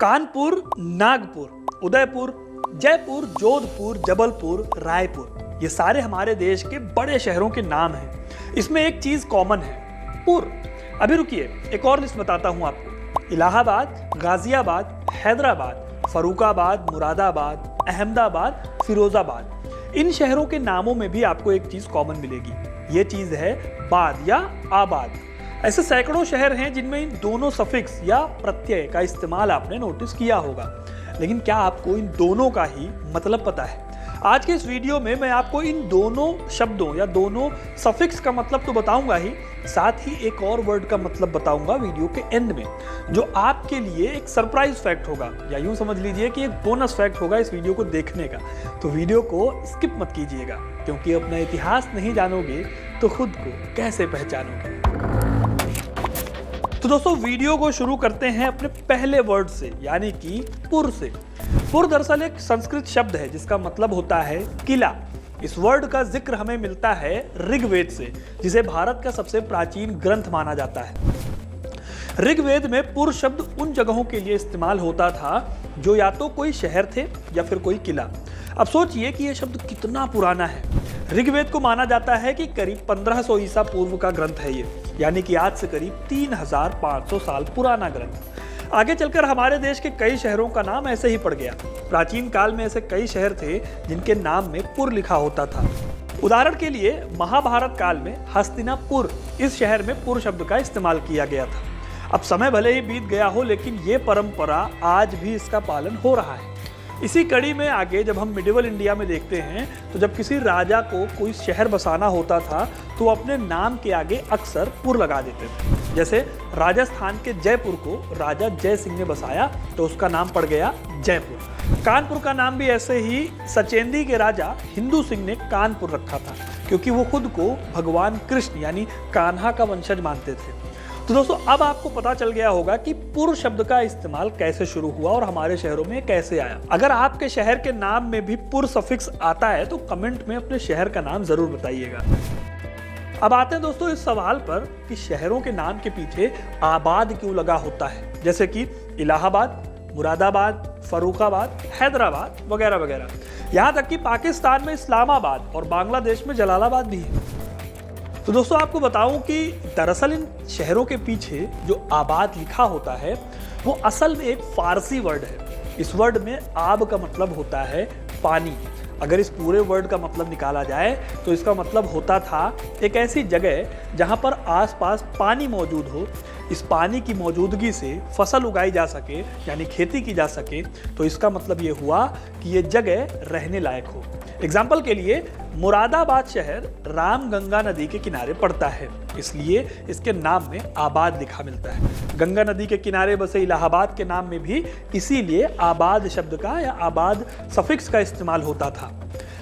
कानपुर, नागपुर, उदयपुर, जयपुर, जोधपुर, जबलपुर, रायपुर, ये सारे हमारे देश के बड़े शहरों के नाम हैं। इसमें एक चीज कॉमन है, पुर। अभी रुकिए, एक और लिस्ट बताता हूं आपको। इलाहाबाद, गाजियाबाद, हैदराबाद, फरुखाबाद, मुरादाबाद, अहमदाबाद, फिरोजाबाद, इन शहरों के नामों में भी आपको एक चीज कॉमन मिलेगी। ये चीज है बाद या आबाद। ऐसे सैकड़ों शहर हैं जिनमें इन दोनों सफिक्स या प्रत्यय का इस्तेमाल आपने नोटिस किया होगा, लेकिन क्या आपको इन दोनों का ही मतलब पता है? आज के इस वीडियो में मैं आपको इन दोनों शब्दों या दोनों सफिक्स का मतलब तो बताऊंगा ही, साथ ही एक और वर्ड का मतलब बताऊंगा वीडियो के एंड में, जो आपके लिए एक सरप्राइज फैक्ट होगा, या यूं समझ लीजिए कि एक बोनस फैक्ट होगा इस वीडियो को देखने का। तो वीडियो को स्किप मत कीजिएगा, क्योंकि अपना इतिहास नहीं जानोगे तो खुद को कैसे पहचानोगे। तो दोस्तों, वीडियो को शुरू करते हैं अपने पहले वर्ड से, यानी कि पुर से। पुर दरअसल एक संस्कृत शब्द है जिसका मतलब होता है किला। इस वर्ड का जिक्र हमें मिलता है ऋग्वेद से, जिसे भारत का सबसे प्राचीन ग्रंथ माना जाता है। ऋग्वेद में पुर शब्द उन जगहों के लिए इस्तेमाल होता था जो या तो कोई शहर थे या फिर कोई किला। अब सोचिए कि यह शब्द कितना पुराना है। ऋग्वेद को माना जाता है कि करीब 1500 ईसा पूर्व का ग्रंथ है ये, यानी कि आज से करीब 3500 साल पुराना ग्रंथ। आगे चलकर हमारे देश के कई शहरों का नाम ऐसे ही पड़ गया। प्राचीन काल में ऐसे कई शहर थे जिनके नाम में पुर लिखा होता था। उदाहरण के लिए महाभारत काल में हस्तिनापुर, इस शहर में पुर शब्द का इस्तेमाल किया गया था। अब समय भले ही बीत गया हो, लेकिन ये परंपरा आज भी इसका पालन हो रहा है। इसी कड़ी में आगे जब हम मिडिवल इंडिया में देखते हैं, तो जब किसी राजा को कोई शहर बसाना होता था तो अपने नाम के आगे अक्सर पुर लगा देते थे। जैसे राजस्थान के जयपुर को राजा जय सिंह ने बसाया तो उसका नाम पड़ गया जयपुर। कानपुर का नाम भी ऐसे ही सचेंदी के राजा हिंदू सिंह ने कानपुर रखा था, क्योंकि वो खुद को भगवान कृष्ण यानी कान्हा का वंशज मानते थे। तो दोस्तों, अब आपको पता चल गया होगा कि पुर शब्द का इस्तेमाल कैसे शुरू हुआ और हमारे शहरों में कैसे आया। अगर आपके शहर के नाम में भी पुर सफिक्स आता है तो कमेंट में अपने शहर का नाम जरूर बताइएगा। अब आते हैं दोस्तों इस सवाल पर कि शहरों के नाम के पीछे आबाद क्यों लगा होता है, जैसे कि इलाहाबाद, मुरादाबाद, फरुखाबाद, हैदराबाद वगैरह वगैरह। यहाँ तक कि पाकिस्तान में इस्लामाबाद और बांग्लादेश में जलालाबाद भी है। तो दोस्तों, आपको बताऊं कि दरअसल इन शहरों के पीछे जो आबाद लिखा होता है वो असल में एक फारसी वर्ड है। इस वर्ड में आब का मतलब होता है पानी। अगर इस पूरे वर्ड का मतलब निकाला जाए तो इसका मतलब होता था एक ऐसी जगह जहां पर आसपास पानी मौजूद हो, इस पानी की मौजूदगी से फसल उगाई जा सके, यानी खेती की जा सके। तो इसका मतलब ये हुआ कि ये जगह रहने लायक हो। एग्जाम्पल के लिए मुरादाबाद शहर रामगंगा नदी के किनारे पड़ता है, इसलिए इसके नाम में आबाद लिखा मिलता है। गंगा नदी के किनारे बसे इलाहाबाद के नाम में भी इसीलिए आबाद शब्द का या आबाद सफिक्स का इस्तेमाल होता था।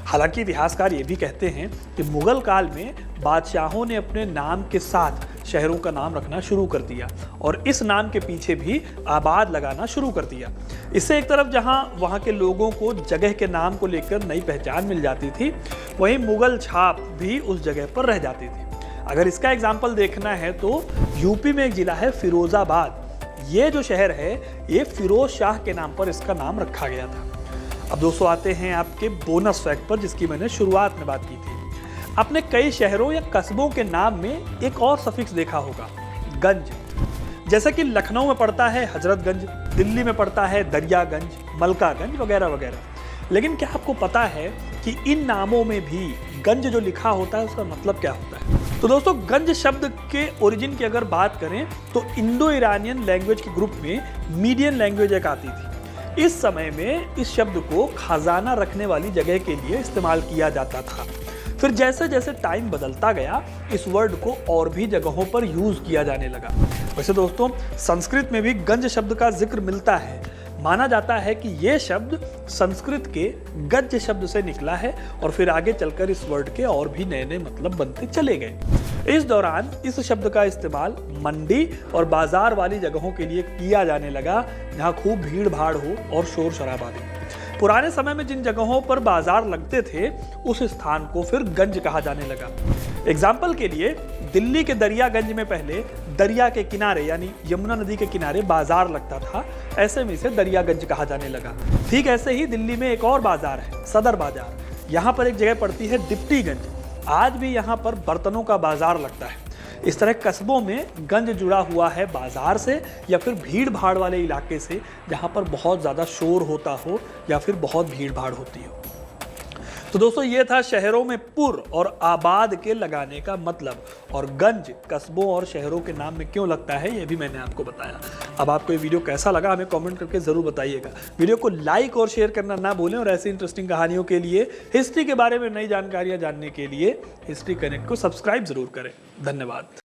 हालांकि इतिहासकार ये भी कहते हैं कि मुगल काल में बादशाहों ने अपने नाम के साथ शहरों का नाम रखना शुरू कर दिया और इस नाम के पीछे भी आबाद लगाना शुरू कर दिया। इससे एक तरफ जहां वहां के लोगों को जगह के नाम को लेकर नई पहचान मिल जाती थी, वहीं मुगल छाप भी उस जगह पर रह जाती थी। अगर इसका एग्जाम्पल देखना है तो यूपी में एक जिला है फिरोजाबाद। ये जो शहर है ये फिरोज शाह के नाम पर इसका नाम रखा गया था। अब दोस्तों, आते हैं आपके बोनस फैक्ट पर, जिसकी मैंने शुरुआत में बात की थी। आपने कई शहरों या कस्बों के नाम में एक और सफिक्स देखा होगा, गंज। जैसे कि लखनऊ में पड़ता है हजरतगंज, दिल्ली में पड़ता है दरियागंज, मलकागंज वगैरह वगैरह। लेकिन क्या आपको पता है कि इन नामों में भी गंज जो लिखा होता है उसका मतलब क्या होता है? तो दोस्तों, गंज शब्द के ओरिजिन की अगर बात करें तो इंडो ईरानियन लैंग्वेज के ग्रुप में मीडियन लैंग्वेज एक आती थी। इस समय में इस शब्द को खजाना रखने वाली जगह के लिए इस्तेमाल किया जाता था। फिर जैसे जैसे टाइम बदलता गया, इस वर्ड को और भी जगहों पर यूज किया जाने लगा। वैसे दोस्तों, संस्कृत में भी गंज शब्द का जिक्र मिलता है। माना जाता है कि यह शब्द संस्कृत के गज शब्द से निकला है और फिर आगे चलकर इस वर्ड के और भी नए नए मतलब बनते चले गए। इस दौरान इस शब्द का इस्तेमाल मंडी और बाजार वाली जगहों के लिए किया जाने लगा जहां खूब भीड़ भाड़ हो और शोर शराबा हो। पुराने समय में जिन जगहों पर बाजार लगते थे उस स्थान को फिर गंज कहा जाने लगा। एग्जाम्पल के लिए दिल्ली के दरियागंज में पहले दरिया के किनारे यानी यमुना नदी के किनारे बाजार लगता था, ऐसे में इसे दरियागंज कहा जाने लगा। ठीक ऐसे ही दिल्ली में एक और बाजार है, सदर बाजार। यहाँ पर एक जगह पड़ती है दिप्टीगंज, आज भी यहाँ पर बर्तनों का बाजार लगता है। इस तरह कस्बों में गंज जुड़ा हुआ है बाजार से या फिर भीड़ भाड़ वाले इलाके से, जहाँ पर बहुत ज़्यादा शोर होता हो या फिर बहुत भीड़ भाड़ होती हो। तो दोस्तों ये था शहरों में पुर और आबाद के लगाने का मतलब, और गंज कस्बों और शहरों के नाम में क्यों लगता है ये भी मैंने आपको बताया। अब आपको ये वीडियो कैसा लगा हमें कमेंट करके ज़रूर बताइएगा। वीडियो को लाइक और शेयर करना ना भूलें, और ऐसी इंटरेस्टिंग कहानियों के लिए, हिस्ट्री के बारे में नई जानकारियाँ जानने के लिए हिस्ट्री कनेक्ट को सब्सक्राइब ज़रूर करें। धन्यवाद।